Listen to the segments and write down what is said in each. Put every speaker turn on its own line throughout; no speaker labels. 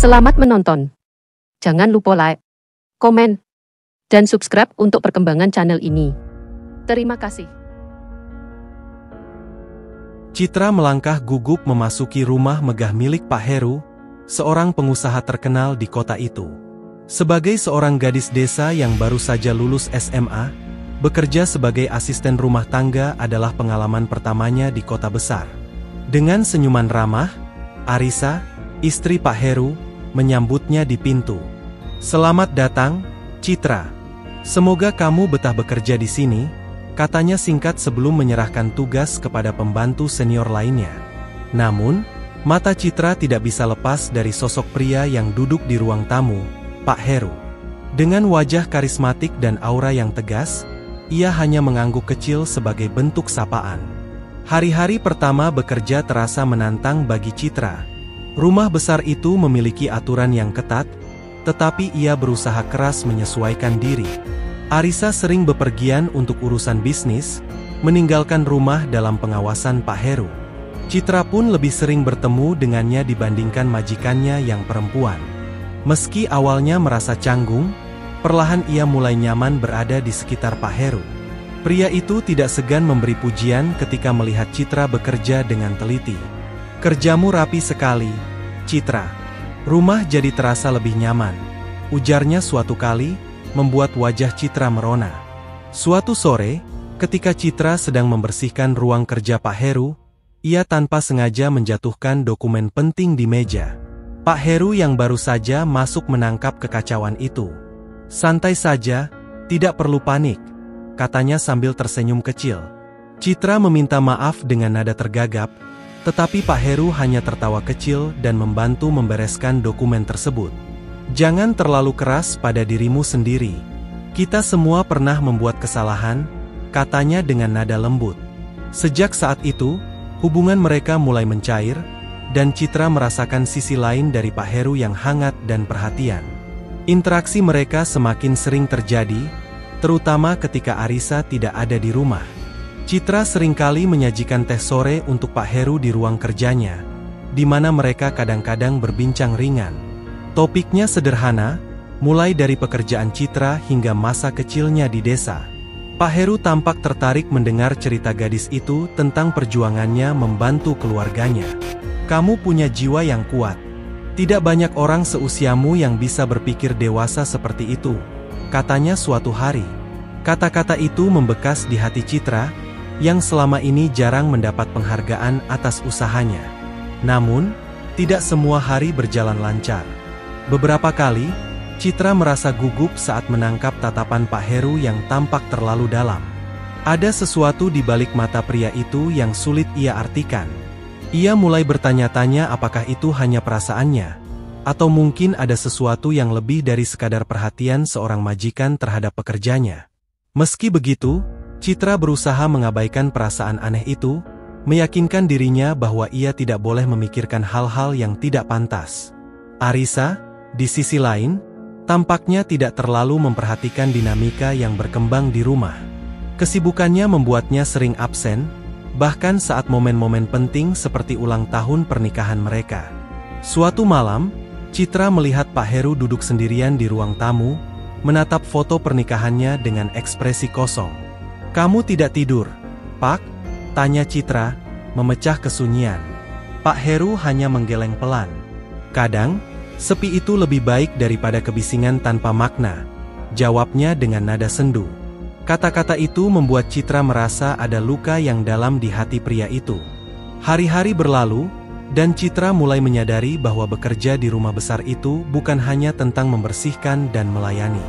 Selamat menonton. Jangan lupa like, komen, dan subscribe untuk perkembangan channel ini. Terima kasih.
Citra melangkah gugup memasuki rumah megah milik Pak Heru, seorang pengusaha terkenal di kota itu. Sebagai seorang gadis desa yang baru saja lulus SMA, bekerja sebagai asisten rumah tangga adalah pengalaman pertamanya di kota besar. Dengan senyuman ramah, Arisa, istri Pak Heru, menyambutnya di pintu. "Selamat datang, Citra. Semoga kamu betah bekerja di sini," katanya singkat sebelum menyerahkan tugas kepada pembantu senior lainnya. Namun, mata Citra tidak bisa lepas dari sosok pria yang duduk di ruang tamu, Pak Heru. Dengan wajah karismatik dan aura yang tegas, ia hanya mengangguk kecil sebagai bentuk sapaan. Hari-hari pertama bekerja terasa menantang bagi Citra. Rumah besar itu memiliki aturan yang ketat, tetapi ia berusaha keras menyesuaikan diri. Arisa sering bepergian untuk urusan bisnis, meninggalkan rumah dalam pengawasan Pak Heru. Citra pun lebih sering bertemu dengannya dibandingkan majikannya yang perempuan. Meski awalnya merasa canggung, perlahan ia mulai nyaman berada di sekitar Pak Heru. Pria itu tidak segan memberi pujian ketika melihat Citra bekerja dengan teliti. "Kerjamu rapi sekali, Citra. Rumah jadi terasa lebih nyaman," ujarnya suatu kali, membuat wajah Citra merona. Suatu sore, ketika Citra sedang membersihkan ruang kerja Pak Heru, ia tanpa sengaja menjatuhkan dokumen penting di meja. Pak Heru yang baru saja masuk menangkap kekacauan itu. "Santai saja, tidak perlu panik," katanya sambil tersenyum kecil. Citra meminta maaf dengan nada tergagap, tetapi Pak Heru hanya tertawa kecil dan membantu membereskan dokumen tersebut. "Jangan terlalu keras pada dirimu sendiri. Kita semua pernah membuat kesalahan," katanya dengan nada lembut. Sejak saat itu, hubungan mereka mulai mencair, dan Citra merasakan sisi lain dari Pak Heru yang hangat dan perhatian. Interaksi mereka semakin sering terjadi, terutama ketika Arisa tidak ada di rumah. Citra seringkali menyajikan teh sore untuk Pak Heru di ruang kerjanya, di mana mereka kadang-kadang berbincang ringan. Topiknya sederhana, mulai dari pekerjaan Citra hingga masa kecilnya di desa. Pak Heru tampak tertarik mendengar cerita gadis itu tentang perjuangannya membantu keluarganya. "Kamu punya jiwa yang kuat. Tidak banyak orang seusiamu yang bisa berpikir dewasa seperti itu," katanya suatu hari. Kata-kata itu membekas di hati Citra, yang selama ini jarang mendapat penghargaan atas usahanya. Namun, tidak semua hari berjalan lancar. Beberapa kali, Citra merasa gugup saat menangkap tatapan Pak Heru yang tampak terlalu dalam. Ada sesuatu di balik mata pria itu yang sulit ia artikan. Ia mulai bertanya-tanya apakah itu hanya perasaannya, atau mungkin ada sesuatu yang lebih dari sekadar perhatian seorang majikan terhadap pekerjanya. Meski begitu, Citra berusaha mengabaikan perasaan aneh itu, meyakinkan dirinya bahwa ia tidak boleh memikirkan hal-hal yang tidak pantas. Arisa, di sisi lain, tampaknya tidak terlalu memperhatikan dinamika yang berkembang di rumah. Kesibukannya membuatnya sering absen, bahkan saat momen-momen penting seperti ulang tahun pernikahan mereka. Suatu malam, Citra melihat Pak Heru duduk sendirian di ruang tamu, menatap foto pernikahannya dengan ekspresi kosong. "Kamu tidak tidur, Pak?" tanya Citra, memecah kesunyian. Pak Heru hanya menggeleng pelan. "Kadang, sepi itu lebih baik daripada kebisingan tanpa makna," jawabnya dengan nada sendu. Kata-kata itu membuat Citra merasa ada luka yang dalam di hati pria itu. Hari-hari berlalu, dan Citra mulai menyadari bahwa bekerja di rumah besar itu bukan hanya tentang membersihkan dan melayani.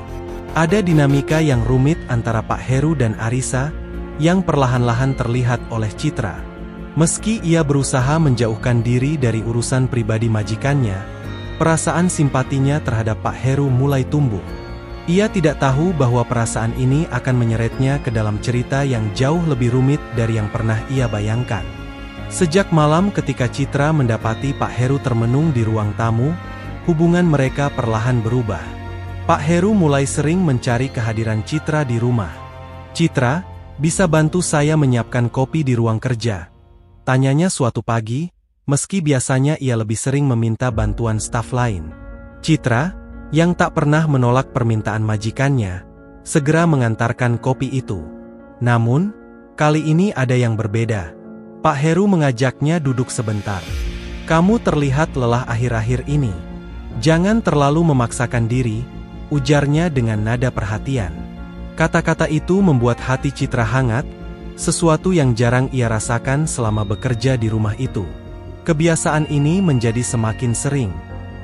Ada dinamika yang rumit antara Pak Heru dan Arisa, yang perlahan-lahan terlihat oleh Citra. Meski ia berusaha menjauhkan diri dari urusan pribadi majikannya, perasaan simpatinya terhadap Pak Heru mulai tumbuh. Ia tidak tahu bahwa perasaan ini akan menyeretnya ke dalam cerita yang jauh lebih rumit dari yang pernah ia bayangkan. Sejak malam ketika Citra mendapati Pak Heru termenung di ruang tamu, hubungan mereka perlahan berubah. Pak Heru mulai sering mencari kehadiran Citra di rumah. "Citra, bisa bantu saya menyiapkan kopi di ruang kerja?" tanyanya suatu pagi, meski biasanya ia lebih sering meminta bantuan staf lain. Citra, yang tak pernah menolak permintaan majikannya, segera mengantarkan kopi itu. Namun, kali ini ada yang berbeda. Pak Heru mengajaknya duduk sebentar. "Kamu terlihat lelah akhir-akhir ini. Jangan terlalu memaksakan diri," ujarnya dengan nada perhatian. Kata-kata itu membuat hati Citra hangat, sesuatu yang jarang ia rasakan selama bekerja di rumah itu. Kebiasaan ini menjadi semakin sering.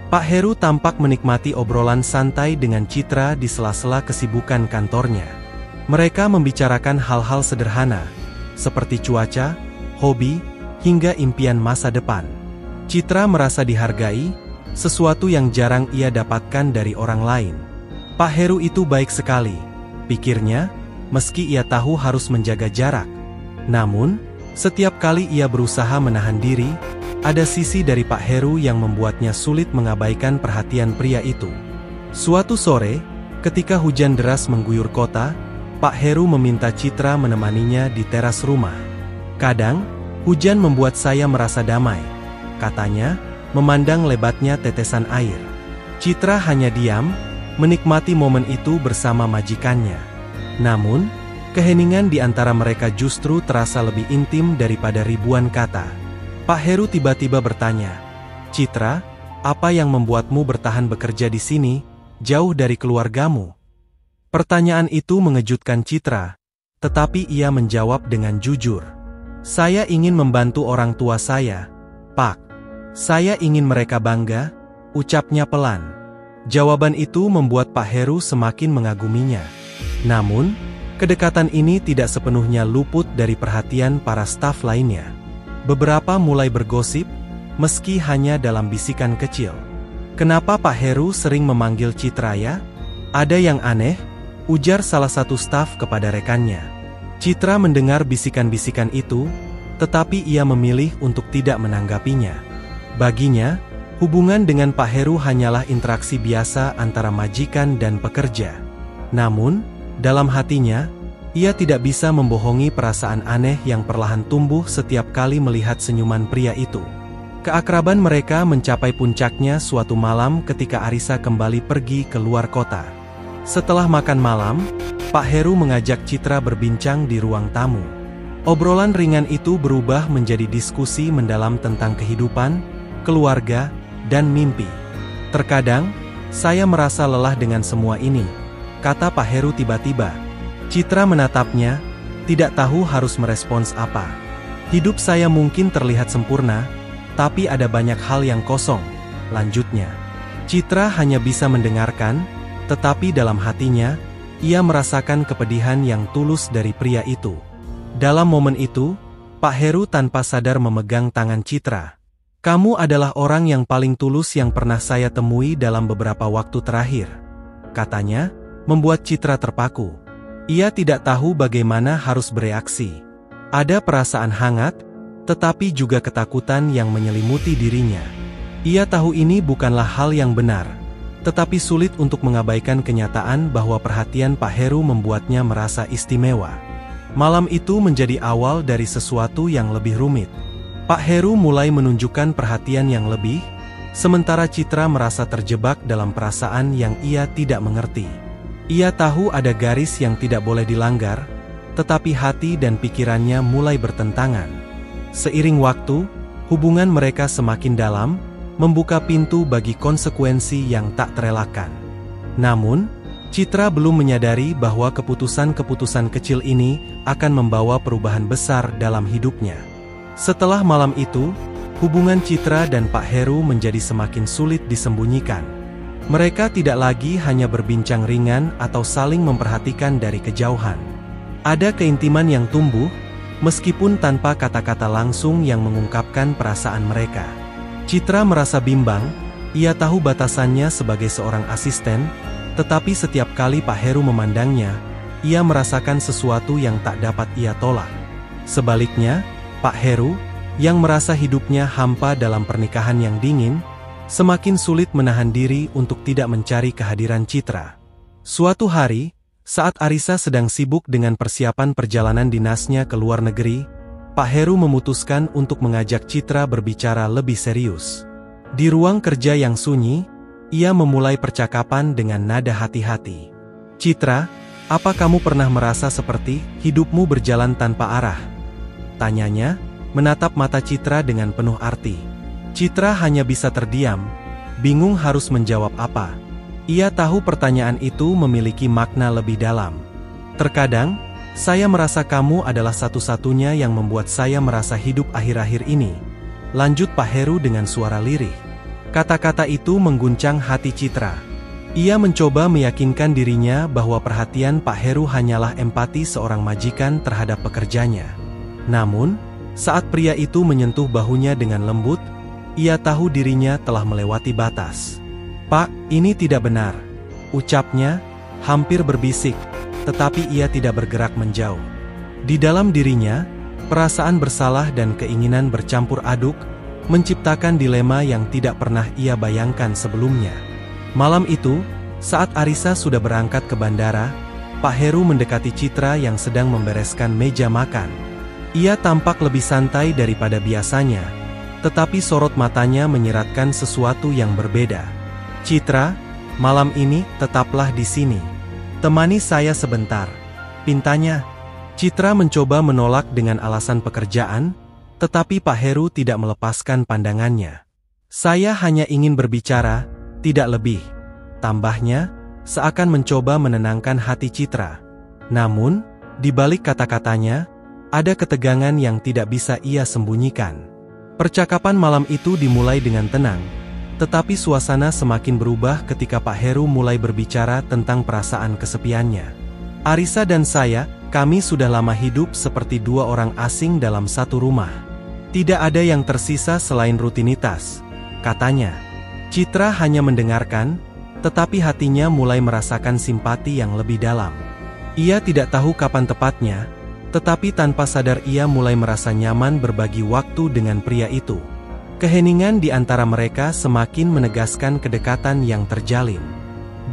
Pak Heru tampak menikmati obrolan santai dengan Citra di sela-sela kesibukan kantornya. Mereka membicarakan hal-hal sederhana, seperti cuaca, hobi, hingga impian masa depan. Citra merasa dihargai, sesuatu yang jarang ia dapatkan dari orang lain. Pak Heru itu baik sekali, pikirnya, meski ia tahu harus menjaga jarak. Namun, setiap kali ia berusaha menahan diri, ada sisi dari Pak Heru yang membuatnya sulit mengabaikan perhatian pria itu. Suatu sore, ketika hujan deras mengguyur kota, Pak Heru meminta Citra menemaninya di teras rumah. "Kadang, hujan membuat saya merasa damai," katanya, memandang lebatnya tetesan air. Citra hanya diam, menikmati momen itu bersama majikannya. Namun, keheningan di antara mereka justru terasa lebih intim daripada ribuan kata. Pak Heru tiba-tiba bertanya, "Citra, apa yang membuatmu bertahan bekerja di sini, jauh dari keluargamu?" Pertanyaan itu mengejutkan Citra, tetapi ia menjawab dengan jujur. "Saya ingin membantu orang tua saya, Pak. Saya ingin mereka bangga," ucapnya pelan. Jawaban itu membuat Pak Heru semakin mengaguminya. Namun, kedekatan ini tidak sepenuhnya luput dari perhatian para staf lainnya. Beberapa mulai bergosip, meski hanya dalam bisikan kecil. "Kenapa Pak Heru sering memanggil Citra ya? Ada yang aneh?" ujar salah satu staf kepada rekannya. Citra mendengar bisikan-bisikan itu, tetapi ia memilih untuk tidak menanggapinya. Baginya, hubungan dengan Pak Heru hanyalah interaksi biasa antara majikan dan pekerja. Namun, dalam hatinya, ia tidak bisa membohongi perasaan aneh yang perlahan tumbuh setiap kali melihat senyuman pria itu. Keakraban mereka mencapai puncaknya suatu malam ketika Arisa kembali pergi ke luar kota. Setelah makan malam, Pak Heru mengajak Citra berbincang di ruang tamu. Obrolan ringan itu berubah menjadi diskusi mendalam tentang kehidupan, keluarga, dan mimpi. "Terkadang, saya merasa lelah dengan semua ini," kata Pak Heru tiba-tiba. Citra menatapnya, tidak tahu harus merespons apa. "Hidup saya mungkin terlihat sempurna, tapi ada banyak hal yang kosong," lanjutnya. Citra hanya bisa mendengarkan, tetapi dalam hatinya, ia merasakan kepedihan yang tulus dari pria itu. Dalam momen itu, Pak Heru tanpa sadar memegang tangan Citra. "Kamu adalah orang yang paling tulus yang pernah saya temui dalam beberapa waktu terakhir," katanya, membuat Citra terpaku. Ia tidak tahu bagaimana harus bereaksi. Ada perasaan hangat, tetapi juga ketakutan yang menyelimuti dirinya. Ia tahu ini bukanlah hal yang benar, tetapi sulit untuk mengabaikan kenyataan bahwa perhatian Pak Heru membuatnya merasa istimewa. Malam itu menjadi awal dari sesuatu yang lebih rumit. Pak Heru mulai menunjukkan perhatian yang lebih, sementara Citra merasa terjebak dalam perasaan yang ia tidak mengerti. Ia tahu ada garis yang tidak boleh dilanggar, tetapi hati dan pikirannya mulai bertentangan. Seiring waktu, hubungan mereka semakin dalam, membuka pintu bagi konsekuensi yang tak terelakkan. Namun, Citra belum menyadari bahwa keputusan-keputusan kecil ini akan membawa perubahan besar dalam hidupnya. Setelah malam itu, hubungan Citra dan Pak Heru menjadi semakin sulit disembunyikan. Mereka tidak lagi hanya berbincang ringan atau saling memperhatikan dari kejauhan. Ada keintiman yang tumbuh, meskipun tanpa kata-kata langsung yang mengungkapkan perasaan mereka. Citra merasa bimbang, ia tahu batasannya sebagai seorang asisten, tetapi setiap kali Pak Heru memandangnya, ia merasakan sesuatu yang tak dapat ia tolak. Sebaliknya, Pak Heru, yang merasa hidupnya hampa dalam pernikahan yang dingin, semakin sulit menahan diri untuk tidak mencari kehadiran Citra. Suatu hari, saat Arisa sedang sibuk dengan persiapan perjalanan dinasnya ke luar negeri, Pak Heru memutuskan untuk mengajak Citra berbicara lebih serius. Di ruang kerja yang sunyi, ia memulai percakapan dengan nada hati-hati. "Citra, apa kamu pernah merasa seperti hidupmu berjalan tanpa arah?" tanyanya, menatap mata Citra dengan penuh arti. Citra hanya bisa terdiam, bingung harus menjawab apa. Ia tahu pertanyaan itu memiliki makna lebih dalam. "Terkadang, saya merasa kamu adalah satu-satunya yang membuat saya merasa hidup akhir-akhir ini," lanjut Pak Heru dengan suara lirih. Kata-kata itu mengguncang hati Citra. Ia mencoba meyakinkan dirinya bahwa perhatian Pak Heru hanyalah empati seorang majikan terhadap pekerjanya. Namun, saat pria itu menyentuh bahunya dengan lembut, ia tahu dirinya telah melewati batas. "Pak, ini tidak benar," ucapnya, hampir berbisik, tetapi ia tidak bergerak menjauh. Di dalam dirinya, perasaan bersalah dan keinginan bercampur aduk, menciptakan dilema yang tidak pernah ia bayangkan sebelumnya. Malam itu, saat Arisa sudah berangkat ke bandara, Pak Heru mendekati Citra yang sedang membereskan meja makan. Ia tampak lebih santai daripada biasanya, tetapi sorot matanya menyiratkan sesuatu yang berbeda. "Citra, malam ini tetaplah di sini. Temani saya sebentar," pintanya. Citra mencoba menolak dengan alasan pekerjaan, tetapi Pak Heru tidak melepaskan pandangannya. "Saya hanya ingin berbicara, tidak lebih," tambahnya, seakan mencoba menenangkan hati Citra. Namun, di balik kata-katanya, ada ketegangan yang tidak bisa ia sembunyikan. Percakapan malam itu dimulai dengan tenang, tetapi suasana semakin berubah ketika Pak Heru mulai berbicara tentang perasaan kesepiannya. "Arisa dan saya, kami sudah lama hidup seperti dua orang asing dalam satu rumah. Tidak ada yang tersisa selain rutinitas," katanya. Citra hanya mendengarkan, tetapi hatinya mulai merasakan simpati yang lebih dalam. Ia tidak tahu kapan tepatnya, tetapi tanpa sadar ia mulai merasa nyaman berbagi waktu dengan pria itu. Keheningan di antara mereka semakin menegaskan kedekatan yang terjalin.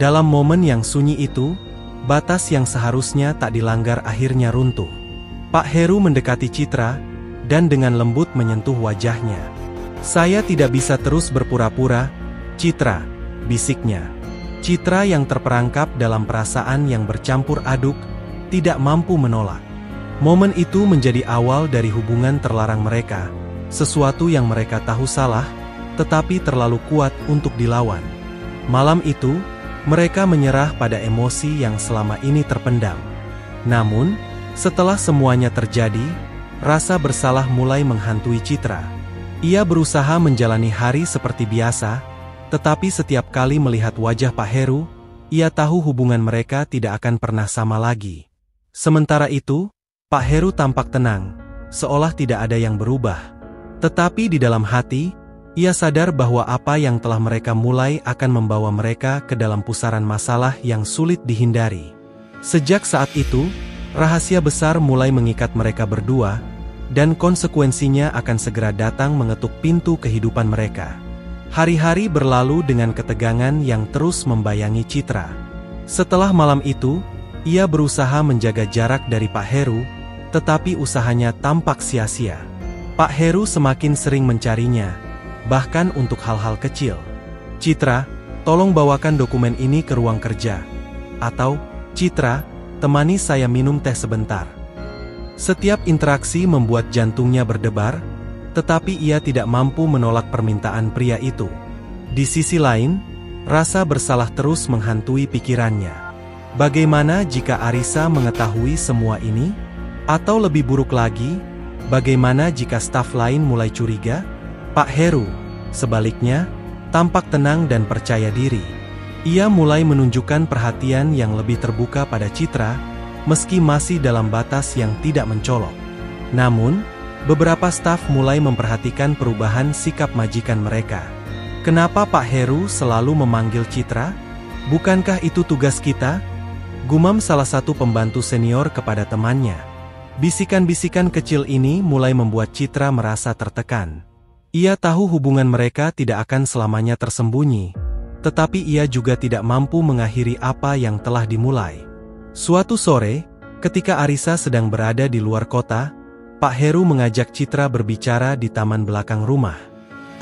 Dalam momen yang sunyi itu, batas yang seharusnya tak dilanggar akhirnya runtuh. Pak Heru mendekati Citra, dan dengan lembut menyentuh wajahnya. "Saya tidak bisa terus berpura-pura, Citra," bisiknya. Citra yang terperangkap dalam perasaan yang bercampur aduk, tidak mampu menolak. Momen itu menjadi awal dari hubungan terlarang mereka, sesuatu yang mereka tahu salah, tetapi terlalu kuat untuk dilawan. Malam itu, mereka menyerah pada emosi yang selama ini terpendam. Namun, setelah semuanya terjadi, rasa bersalah mulai menghantui Citra. Ia berusaha menjalani hari seperti biasa, tetapi setiap kali melihat wajah Pak Heru, ia tahu hubungan mereka tidak akan pernah sama lagi. Sementara itu, Pak Heru tampak tenang, seolah tidak ada yang berubah. Tetapi di dalam hati, ia sadar bahwa apa yang telah mereka mulai akan membawa mereka ke dalam pusaran masalah yang sulit dihindari. Sejak saat itu, rahasia besar mulai mengikat mereka berdua, dan konsekuensinya akan segera datang mengetuk pintu kehidupan mereka. Hari-hari berlalu dengan ketegangan yang terus membayangi Citra. Setelah malam itu, ia berusaha menjaga jarak dari Pak Heru, tetapi usahanya tampak sia-sia. Pak Heru semakin sering mencarinya, bahkan untuk hal-hal kecil. "Citra, tolong bawakan dokumen ini ke ruang kerja." Atau, "Citra, temani saya minum teh sebentar." Setiap interaksi membuat jantungnya berdebar, tetapi ia tidak mampu menolak permintaan pria itu. Di sisi lain, rasa bersalah terus menghantui pikirannya. Bagaimana jika Arisa mengetahui semua ini? Atau lebih buruk lagi, bagaimana jika staf lain mulai curiga? Pak Heru, sebaliknya, tampak tenang dan percaya diri. Ia mulai menunjukkan perhatian yang lebih terbuka pada Citra, meski masih dalam batas yang tidak mencolok. Namun, beberapa staf mulai memperhatikan perubahan sikap majikan mereka. "Kenapa Pak Heru selalu memanggil Citra? Bukankah itu tugas kita?" gumam salah satu pembantu senior kepada temannya. Bisikan-bisikan kecil ini mulai membuat Citra merasa tertekan. Ia tahu hubungan mereka tidak akan selamanya tersembunyi, tetapi ia juga tidak mampu mengakhiri apa yang telah dimulai. Suatu sore, ketika Arisa sedang berada di luar kota, Pak Heru mengajak Citra berbicara di taman belakang rumah.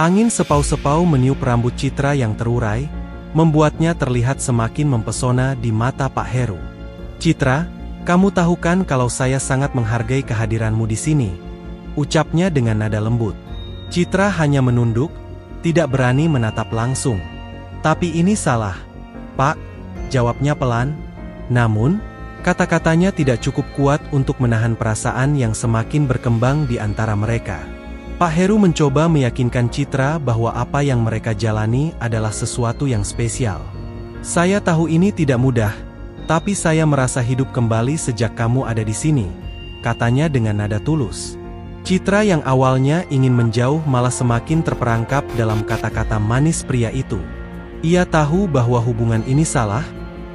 Angin sepau-sepau meniup rambut Citra yang terurai, membuatnya terlihat semakin mempesona di mata Pak Heru. "Citra, kamu tahu kan kalau saya sangat menghargai kehadiranmu di sini?" ucapnya dengan nada lembut. Citra hanya menunduk, tidak berani menatap langsung. "Tapi ini salah, Pak," jawabnya pelan. Namun, kata-katanya tidak cukup kuat untuk menahan perasaan yang semakin berkembang di antara mereka. Pak Heru mencoba meyakinkan Citra bahwa apa yang mereka jalani adalah sesuatu yang spesial. "Saya tahu ini tidak mudah, tapi saya merasa hidup kembali sejak kamu ada di sini," katanya dengan nada tulus. Citra yang awalnya ingin menjauh malah semakin terperangkap dalam kata-kata manis pria itu. Ia tahu bahwa hubungan ini salah,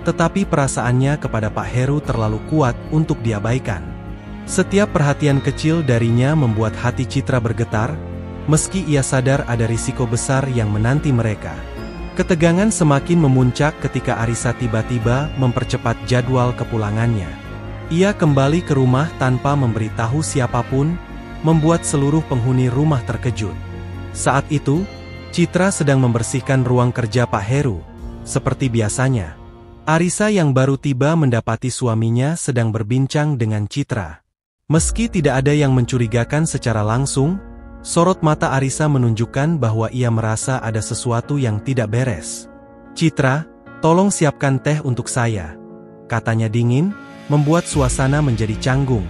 tetapi perasaannya kepada Pak Heru terlalu kuat untuk diabaikan. Setiap perhatian kecil darinya membuat hati Citra bergetar, meski ia sadar ada risiko besar yang menanti mereka. Ketegangan semakin memuncak ketika Arisa tiba-tiba mempercepat jadwal kepulangannya. Ia kembali ke rumah tanpa memberitahu siapapun, membuat seluruh penghuni rumah terkejut. Saat itu, Citra sedang membersihkan ruang kerja Pak Heru. Seperti biasanya, Arisa yang baru tiba mendapati suaminya sedang berbincang dengan Citra. Meski tidak ada yang mencurigakan secara langsung, sorot mata Arisa menunjukkan bahwa ia merasa ada sesuatu yang tidak beres. "Citra, tolong siapkan teh untuk saya," katanya dingin, membuat suasana menjadi canggung.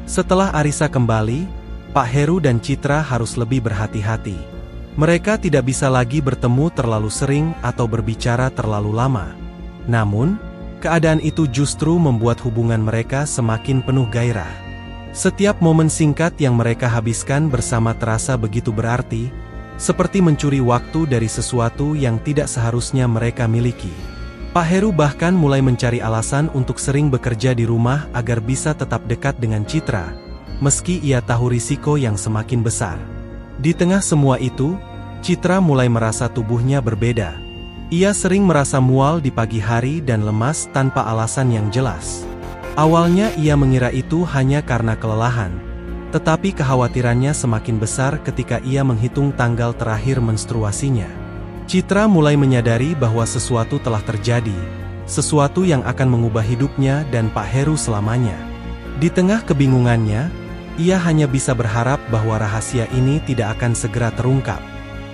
Setelah Arisa kembali, Pak Heru dan Citra harus lebih berhati-hati. Mereka tidak bisa lagi bertemu terlalu sering atau berbicara terlalu lama. Namun, keadaan itu justru membuat hubungan mereka semakin penuh gairah. Setiap momen singkat yang mereka habiskan bersama terasa begitu berarti, seperti mencuri waktu dari sesuatu yang tidak seharusnya mereka miliki. Pak Heru bahkan mulai mencari alasan untuk sering bekerja di rumah agar bisa tetap dekat dengan Citra, meski ia tahu risiko yang semakin besar. Di tengah semua itu, Citra mulai merasa tubuhnya berbeda. Ia sering merasa mual di pagi hari dan lemas tanpa alasan yang jelas. Awalnya ia mengira itu hanya karena kelelahan, tetapi kekhawatirannya semakin besar ketika ia menghitung tanggal terakhir menstruasinya. Citra mulai menyadari bahwa sesuatu telah terjadi, sesuatu yang akan mengubah hidupnya dan Pak Heru selamanya. Di tengah kebingungannya, ia hanya bisa berharap bahwa rahasia ini tidak akan segera terungkap.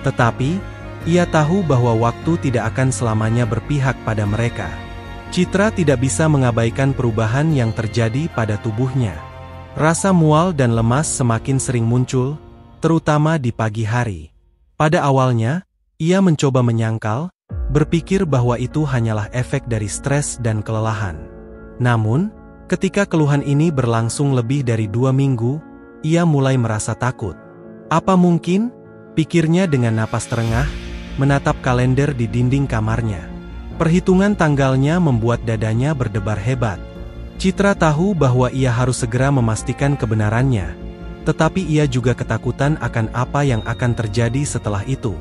Tetapi, ia tahu bahwa waktu tidak akan selamanya berpihak pada mereka. Citra tidak bisa mengabaikan perubahan yang terjadi pada tubuhnya. Rasa mual dan lemas semakin sering muncul, terutama di pagi hari. Pada awalnya, ia mencoba menyangkal, berpikir bahwa itu hanyalah efek dari stres dan kelelahan. Namun, ketika keluhan ini berlangsung lebih dari 2 minggu, ia mulai merasa takut. "Apa mungkin?" pikirnya dengan napas terengah, menatap kalender di dinding kamarnya. Perhitungan tanggalnya membuat dadanya berdebar hebat. Citra tahu bahwa ia harus segera memastikan kebenarannya, tetapi ia juga ketakutan akan apa yang akan terjadi setelah itu.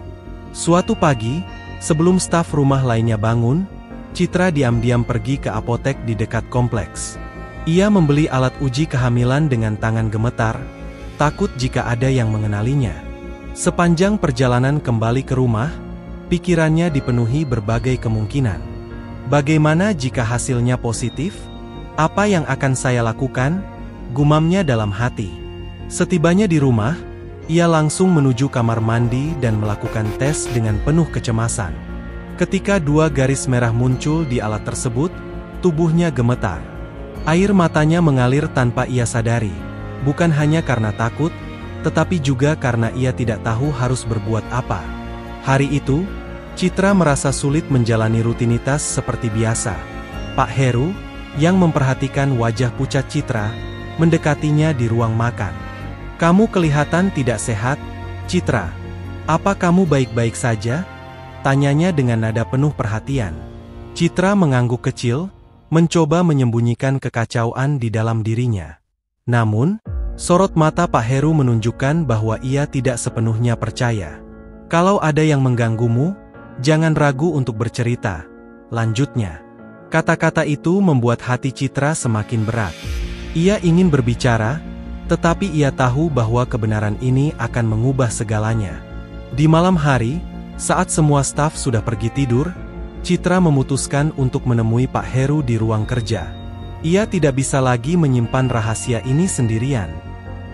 Suatu pagi, sebelum staf rumah lainnya bangun, Citra diam-diam pergi ke apotek di dekat kompleks. Ia membeli alat uji kehamilan dengan tangan gemetar, takut jika ada yang mengenalinya. Sepanjang perjalanan kembali ke rumah, pikirannya dipenuhi berbagai kemungkinan. Bagaimana jika hasilnya positif? Apa yang akan saya lakukan? Gumamnya dalam hati. Setibanya di rumah, ia langsung menuju kamar mandi dan melakukan tes dengan penuh kecemasan. Ketika 2 garis merah muncul di alat tersebut, tubuhnya gemetar. Air matanya mengalir tanpa ia sadari, bukan hanya karena takut, tetapi juga karena ia tidak tahu harus berbuat apa. Hari itu, Citra merasa sulit menjalani rutinitas seperti biasa. Pak Heru, yang memperhatikan wajah pucat Citra, mendekatinya di ruang makan. "Kamu kelihatan tidak sehat, Citra. Apa kamu baik-baik saja?" tanyanya dengan nada penuh perhatian. Citra mengangguk kecil, mencoba menyembunyikan kekacauan di dalam dirinya. Namun, sorot mata Pak Heru menunjukkan bahwa ia tidak sepenuhnya percaya. "Kalau ada yang mengganggumu, jangan ragu untuk bercerita," lanjutnya. Kata-kata itu membuat hati Citra semakin berat. Ia ingin berbicara, tetapi ia tahu bahwa kebenaran ini akan mengubah segalanya. Di malam hari, saat semua staf sudah pergi tidur, Citra memutuskan untuk menemui Pak Heru di ruang kerja. Ia tidak bisa lagi menyimpan rahasia ini sendirian.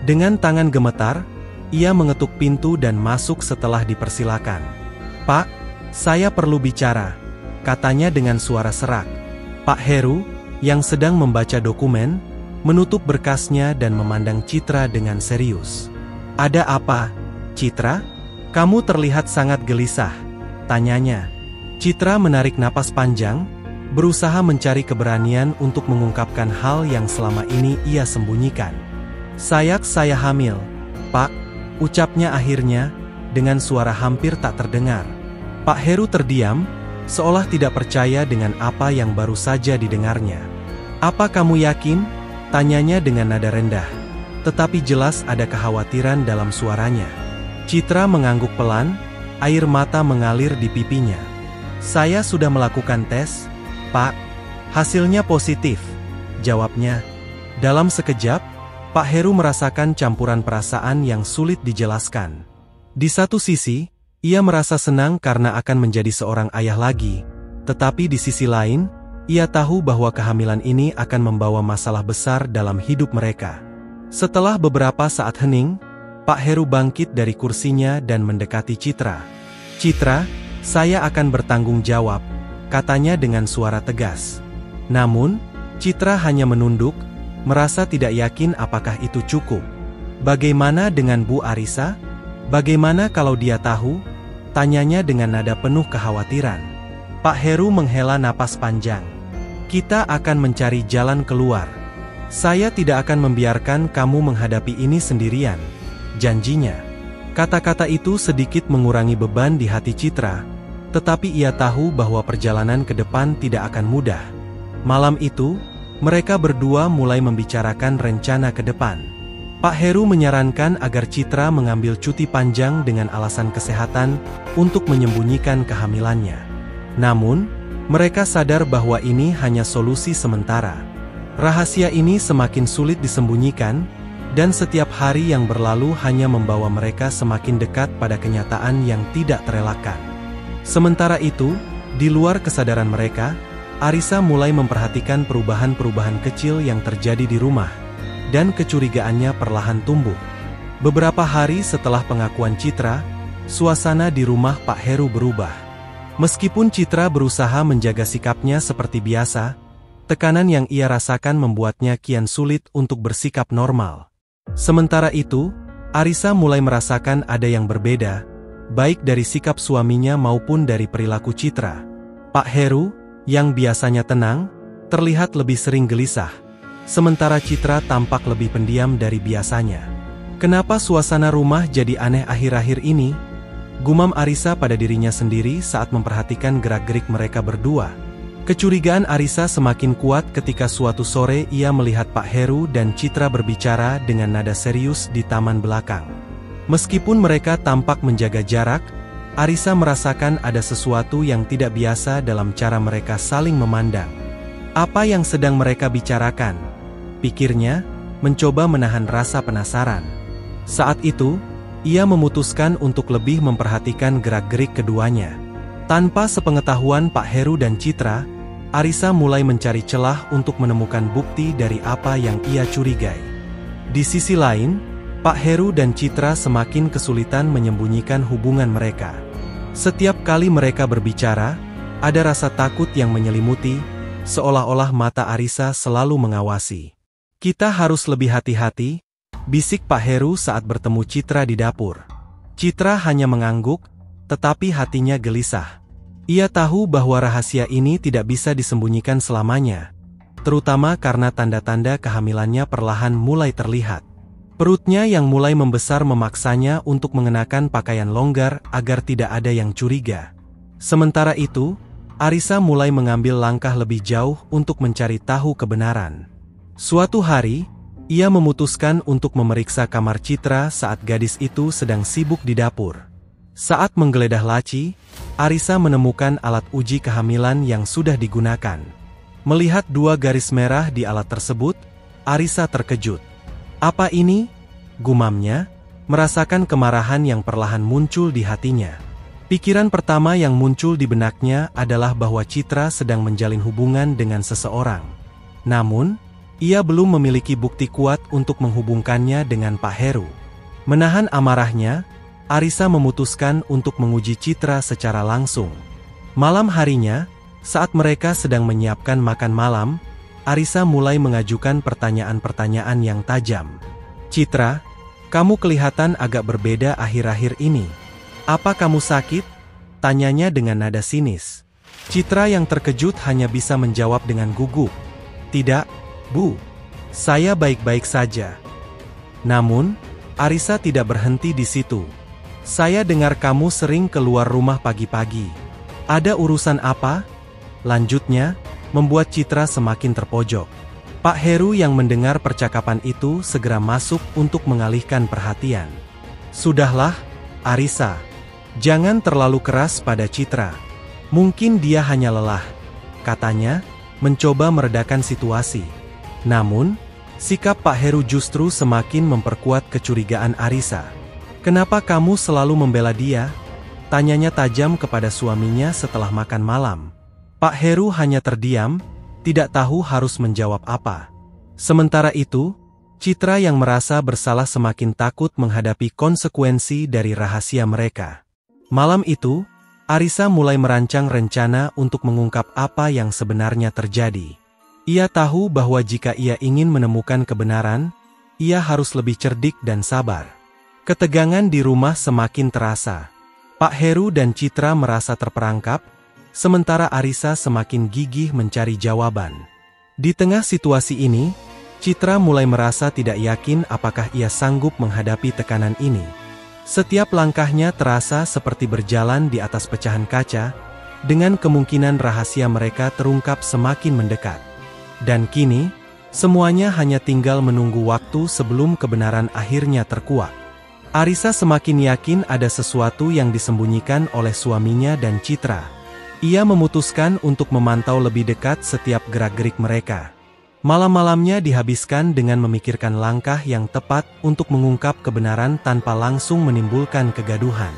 Dengan tangan gemetar, ia mengetuk pintu dan masuk setelah dipersilakan. "Pak, saya perlu bicara," katanya dengan suara serak. Pak Heru, yang sedang membaca dokumen, menutup berkasnya dan memandang Citra dengan serius. "Ada apa, Citra? Kamu terlihat sangat gelisah," tanyanya. Citra menarik napas panjang, berusaha mencari keberanian untuk mengungkapkan hal yang selama ini ia sembunyikan. Saya hamil, Pak," ucapnya akhirnya, dengan suara hampir tak terdengar. Pak Heru terdiam, seolah tidak percaya dengan apa yang baru saja didengarnya. "Apa kamu yakin?" tanyanya dengan nada rendah. Tetapi jelas ada kekhawatiran dalam suaranya. Citra mengangguk pelan, air mata mengalir di pipinya. "Saya sudah melakukan tes, Pak. Hasilnya positif," jawabnya. Dalam sekejap, Pak Heru merasakan campuran perasaan yang sulit dijelaskan. Di satu sisi, ia merasa senang karena akan menjadi seorang ayah lagi, tetapi di sisi lain, ia tahu bahwa kehamilan ini akan membawa masalah besar dalam hidup mereka. Setelah beberapa saat hening, Pak Heru bangkit dari kursinya dan mendekati Citra. "Citra, saya akan bertanggung jawab," katanya dengan suara tegas. Namun, Citra hanya menunduk, merasa tidak yakin apakah itu cukup. "Bagaimana dengan Bu Arisa? Bagaimana kalau dia tahu?" tanyanya dengan nada penuh kekhawatiran. Pak Heru menghela napas panjang. "Kita akan mencari jalan keluar. Saya tidak akan membiarkan kamu menghadapi ini sendirian," janjinya. Kata-kata itu sedikit mengurangi beban di hati Citra, tetapi ia tahu bahwa perjalanan ke depan tidak akan mudah. Malam itu, mereka berdua mulai membicarakan rencana ke depan. Pak Heru menyarankan agar Citra mengambil cuti panjang dengan alasan kesehatan untuk menyembunyikan kehamilannya. Namun, mereka sadar bahwa ini hanya solusi sementara. Rahasia ini semakin sulit disembunyikan, dan setiap hari yang berlalu hanya membawa mereka semakin dekat pada kenyataan yang tidak terelakkan. Sementara itu, di luar kesadaran mereka, Arisa mulai memperhatikan perubahan-perubahan kecil yang terjadi di rumah, dan kecurigaannya perlahan tumbuh. Beberapa hari setelah pengakuan Citra, suasana di rumah Pak Heru berubah. Meskipun Citra berusaha menjaga sikapnya seperti biasa, tekanan yang ia rasakan membuatnya kian sulit untuk bersikap normal. Sementara itu, Arisa mulai merasakan ada yang berbeda, baik dari sikap suaminya maupun dari perilaku Citra. Pak Heru, yang biasanya tenang, terlihat lebih sering gelisah, sementara Citra tampak lebih pendiam dari biasanya. "Kenapa suasana rumah jadi aneh akhir-akhir ini?" gumam Arisa pada dirinya sendiri saat memperhatikan gerak-gerik mereka berdua. Kecurigaan Arisa semakin kuat ketika suatu sore ia melihat Pak Heru dan Citra berbicara dengan nada serius di taman belakang. Meskipun mereka tampak menjaga jarak, Arisa merasakan ada sesuatu yang tidak biasa dalam cara mereka saling memandang. Apa yang sedang mereka bicarakan? Pikirnya, mencoba menahan rasa penasaran. Saat itu, ia memutuskan untuk lebih memperhatikan gerak-gerik keduanya. Tanpa sepengetahuan Pak Heru dan Citra, Arisa mulai mencari celah untuk menemukan bukti dari apa yang ia curigai. Di sisi lain, Pak Heru dan Citra semakin kesulitan menyembunyikan hubungan mereka. Setiap kali mereka berbicara, ada rasa takut yang menyelimuti, seolah-olah mata Arisa selalu mengawasi. "Kita harus lebih hati-hati," bisik Pak Heru saat bertemu Citra di dapur. Citra hanya mengangguk, tetapi hatinya gelisah. Ia tahu bahwa rahasia ini tidak bisa disembunyikan selamanya, terutama karena tanda-tanda kehamilannya perlahan mulai terlihat. Perutnya yang mulai membesar memaksanya untuk mengenakan pakaian longgar agar tidak ada yang curiga. Sementara itu, Arisa mulai mengambil langkah lebih jauh untuk mencari tahu kebenaran. Suatu hari, ia memutuskan untuk memeriksa kamar Citra saat gadis itu sedang sibuk di dapur. Saat menggeledah laci, Arisa menemukan alat uji kehamilan yang sudah digunakan. Melihat 2 garis merah di alat tersebut, Arisa terkejut. "Apa ini?" gumamnya, merasakan kemarahan yang perlahan muncul di hatinya. Pikiran pertama yang muncul di benaknya adalah bahwa Citra sedang menjalin hubungan dengan seseorang. Namun, ia belum memiliki bukti kuat untuk menghubungkannya dengan Pak Heru. Menahan amarahnya, Arisa memutuskan untuk menguji Citra secara langsung. Malam harinya, saat mereka sedang menyiapkan makan malam, Arisa mulai mengajukan pertanyaan-pertanyaan yang tajam. "Citra, kamu kelihatan agak berbeda akhir-akhir ini. Apa kamu sakit?" tanyanya dengan nada sinis. Citra yang terkejut hanya bisa menjawab dengan gugup. "Tidak, Bu. Saya baik-baik saja." Namun, Arisa tidak berhenti di situ. "Saya dengar kamu sering keluar rumah pagi-pagi. Ada urusan apa?" lanjutnya, membuat Citra semakin terpojok. Pak Heru yang mendengar percakapan itu segera masuk untuk mengalihkan perhatian. "Sudahlah, Arisa. Jangan terlalu keras pada Citra. Mungkin dia hanya lelah," katanya, mencoba meredakan situasi. Namun, sikap Pak Heru justru semakin memperkuat kecurigaan Arisa. "Kenapa kamu selalu membela dia?" tanyanya tajam kepada suaminya setelah makan malam. Pak Heru hanya terdiam, tidak tahu harus menjawab apa. Sementara itu, Citra yang merasa bersalah semakin takut menghadapi konsekuensi dari rahasia mereka. Malam itu, Arisa mulai merancang rencana untuk mengungkap apa yang sebenarnya terjadi. Ia tahu bahwa jika ia ingin menemukan kebenaran, ia harus lebih cerdik dan sabar. Ketegangan di rumah semakin terasa. Pak Heru dan Citra merasa terperangkap, sementara Arisa semakin gigih mencari jawaban. Di tengah situasi ini, Citra mulai merasa tidak yakin apakah ia sanggup menghadapi tekanan ini. Setiap langkahnya terasa seperti berjalan di atas pecahan kaca, dengan kemungkinan rahasia mereka terungkap semakin mendekat. Dan kini, semuanya hanya tinggal menunggu waktu sebelum kebenaran akhirnya terkuak. Arisa semakin yakin ada sesuatu yang disembunyikan oleh suaminya dan Citra. Ia memutuskan untuk memantau lebih dekat setiap gerak-gerik mereka. Malam-malamnya dihabiskan dengan memikirkan langkah yang tepat untuk mengungkap kebenaran tanpa langsung menimbulkan kegaduhan.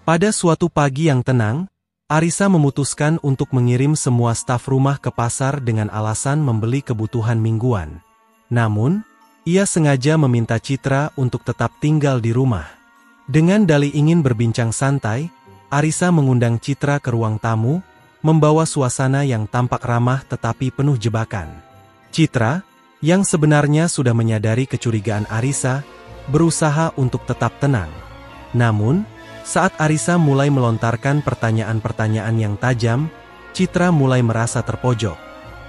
Pada suatu pagi yang tenang, Arisa memutuskan untuk mengirim semua staf rumah ke pasar dengan alasan membeli kebutuhan mingguan. Namun, ia sengaja meminta Citra untuk tetap tinggal di rumah. Dengan dalih ingin berbincang santai, Arisa mengundang Citra ke ruang tamu, membawa suasana yang tampak ramah tetapi penuh jebakan. Citra, yang sebenarnya sudah menyadari kecurigaan Arisa, berusaha untuk tetap tenang. Namun, saat Arisa mulai melontarkan pertanyaan-pertanyaan yang tajam, Citra mulai merasa terpojok.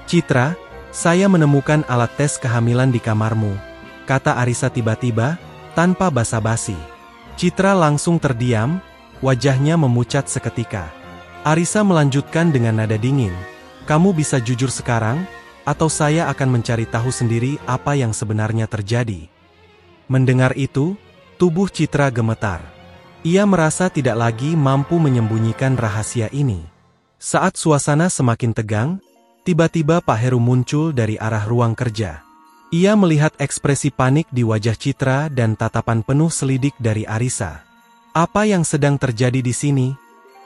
"Citra, saya menemukan alat tes kehamilan di kamarmu," kata Arisa tiba-tiba, tanpa basa-basi. Citra langsung terdiam, wajahnya memucat seketika. Arisa melanjutkan dengan nada dingin, "Kamu bisa jujur sekarang? Atau saya akan mencari tahu sendiri apa yang sebenarnya terjadi." Mendengar itu, tubuh Citra gemetar. Ia merasa tidak lagi mampu menyembunyikan rahasia ini. Saat suasana semakin tegang, tiba-tiba Pak Heru muncul dari arah ruang kerja. Ia melihat ekspresi panik di wajah Citra dan tatapan penuh selidik dari Arisa. "Apa yang sedang terjadi di sini?"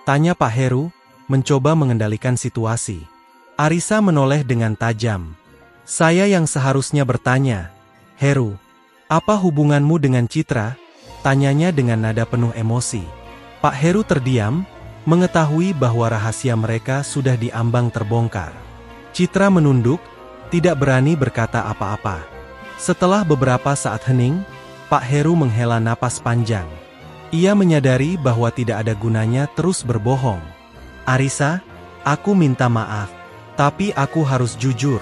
tanya Pak Heru, mencoba mengendalikan situasi. Arisa menoleh dengan tajam. "Saya yang seharusnya bertanya. Heru, apa hubunganmu dengan Citra?" tanyanya dengan nada penuh emosi. Pak Heru terdiam, mengetahui bahwa rahasia mereka sudah diambang terbongkar. Citra menunduk, tidak berani berkata apa-apa. Setelah beberapa saat hening, Pak Heru menghela napas panjang. Ia menyadari bahwa tidak ada gunanya terus berbohong. "Arisa, aku minta maaf. Tapi aku harus jujur.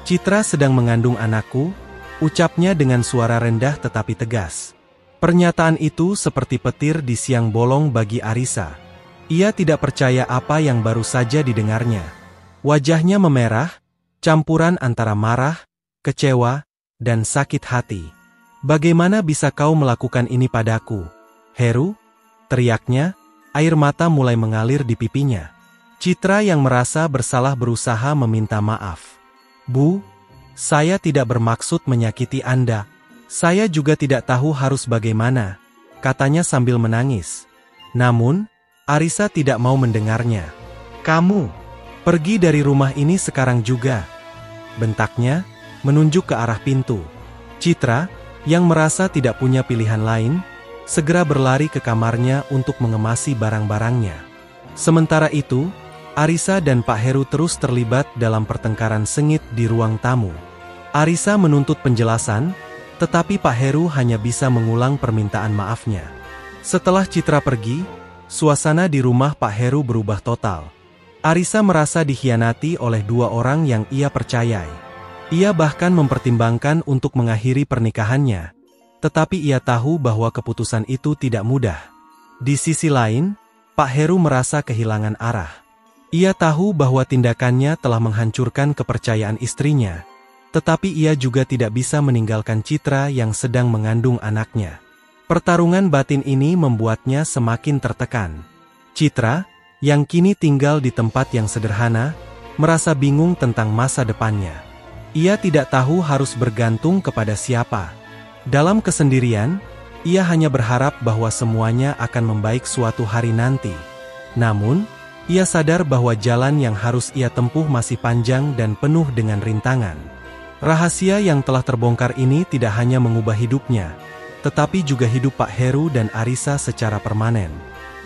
Citra sedang mengandung anakku," ucapnya dengan suara rendah tetapi tegas. Pernyataan itu seperti petir di siang bolong bagi Arisa. Ia tidak percaya apa yang baru saja didengarnya. Wajahnya memerah, campuran antara marah, kecewa, dan sakit hati. "Bagaimana bisa kau melakukan ini padaku, Heru?" teriaknya, air mata mulai mengalir di pipinya. Citra yang merasa bersalah berusaha meminta maaf. "Bu, saya tidak bermaksud menyakiti Anda. Saya juga tidak tahu harus bagaimana," katanya sambil menangis. Namun, Arisa tidak mau mendengarnya. "Kamu pergi dari rumah ini sekarang juga," bentaknya, menunjuk ke arah pintu. Citra, yang merasa tidak punya pilihan lain, segera berlari ke kamarnya untuk mengemasi barang-barangnya. Sementara itu, Arisa dan Pak Heru terus terlibat dalam pertengkaran sengit di ruang tamu. Arisa menuntut penjelasan, tetapi Pak Heru hanya bisa mengulang permintaan maafnya. Setelah Citra pergi, suasana di rumah Pak Heru berubah total. Arisa merasa dikhianati oleh dua orang yang ia percayai. Ia bahkan mempertimbangkan untuk mengakhiri pernikahannya, tetapi ia tahu bahwa keputusan itu tidak mudah. Di sisi lain, Pak Heru merasa kehilangan arah. Ia tahu bahwa tindakannya telah menghancurkan kepercayaan istrinya, tetapi ia juga tidak bisa meninggalkan Citra yang sedang mengandung anaknya. Pertarungan batin ini membuatnya semakin tertekan. Citra, yang kini tinggal di tempat yang sederhana, merasa bingung tentang masa depannya. Ia tidak tahu harus bergantung kepada siapa. Dalam kesendirian, ia hanya berharap bahwa semuanya akan membaik suatu hari nanti. Namun, ia sadar bahwa jalan yang harus ia tempuh masih panjang dan penuh dengan rintangan. Rahasia yang telah terbongkar ini tidak hanya mengubah hidupnya, tetapi juga hidup Pak Heru dan Arisa secara permanen.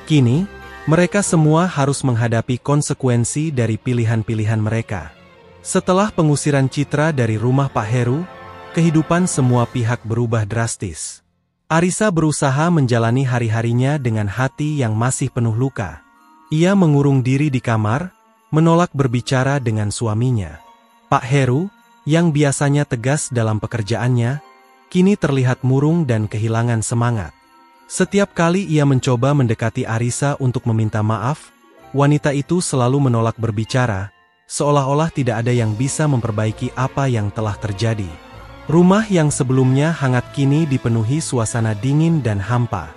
Kini, mereka semua harus menghadapi konsekuensi dari pilihan-pilihan mereka. Setelah pengusiran Citra dari rumah Pak Heru, kehidupan semua pihak berubah drastis. Arisa berusaha menjalani hari-harinya dengan hati yang masih penuh luka. Ia mengurung diri di kamar, menolak berbicara dengan suaminya. Pak Heru, yang biasanya tegas dalam pekerjaannya, kini terlihat murung dan kehilangan semangat. Setiap kali ia mencoba mendekati Arisa untuk meminta maaf, wanita itu selalu menolak berbicara, seolah-olah tidak ada yang bisa memperbaiki apa yang telah terjadi. Rumah yang sebelumnya hangat kini dipenuhi suasana dingin dan hampa.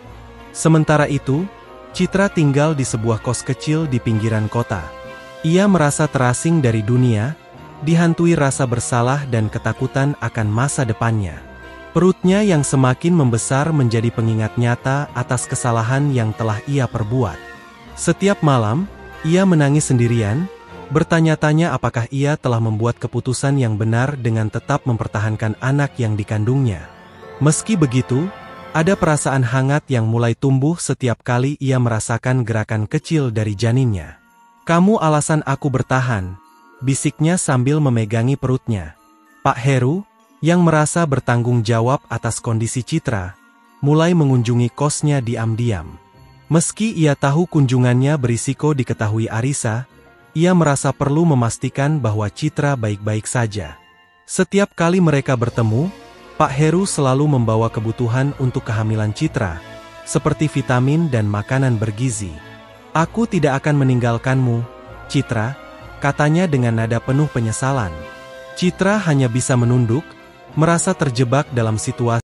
Sementara itu, Citra tinggal di sebuah kos kecil di pinggiran kota. Ia merasa terasing dari dunia, dihantui rasa bersalah dan ketakutan akan masa depannya. Perutnya yang semakin membesar menjadi pengingat nyata atas kesalahan yang telah ia perbuat. Setiap malam, ia menangis sendirian, bertanya-tanya apakah ia telah membuat keputusan yang benar dengan tetap mempertahankan anak yang dikandungnya. Meski begitu, ada perasaan hangat yang mulai tumbuh setiap kali ia merasakan gerakan kecil dari janinnya. "Kamu alasan aku bertahan," bisiknya sambil memegangi perutnya. Pak Heru, yang merasa bertanggung jawab atas kondisi Citra, mulai mengunjungi kosnya diam-diam. Meski ia tahu kunjungannya berisiko diketahui Arisa, ia merasa perlu memastikan bahwa Citra baik-baik saja. Setiap kali mereka bertemu, Pak Heru selalu membawa kebutuhan untuk kehamilan Citra, seperti vitamin dan makanan bergizi. "Aku tidak akan meninggalkanmu, Citra," katanya dengan nada penuh penyesalan. Citra hanya bisa menunduk, merasa terjebak dalam situasi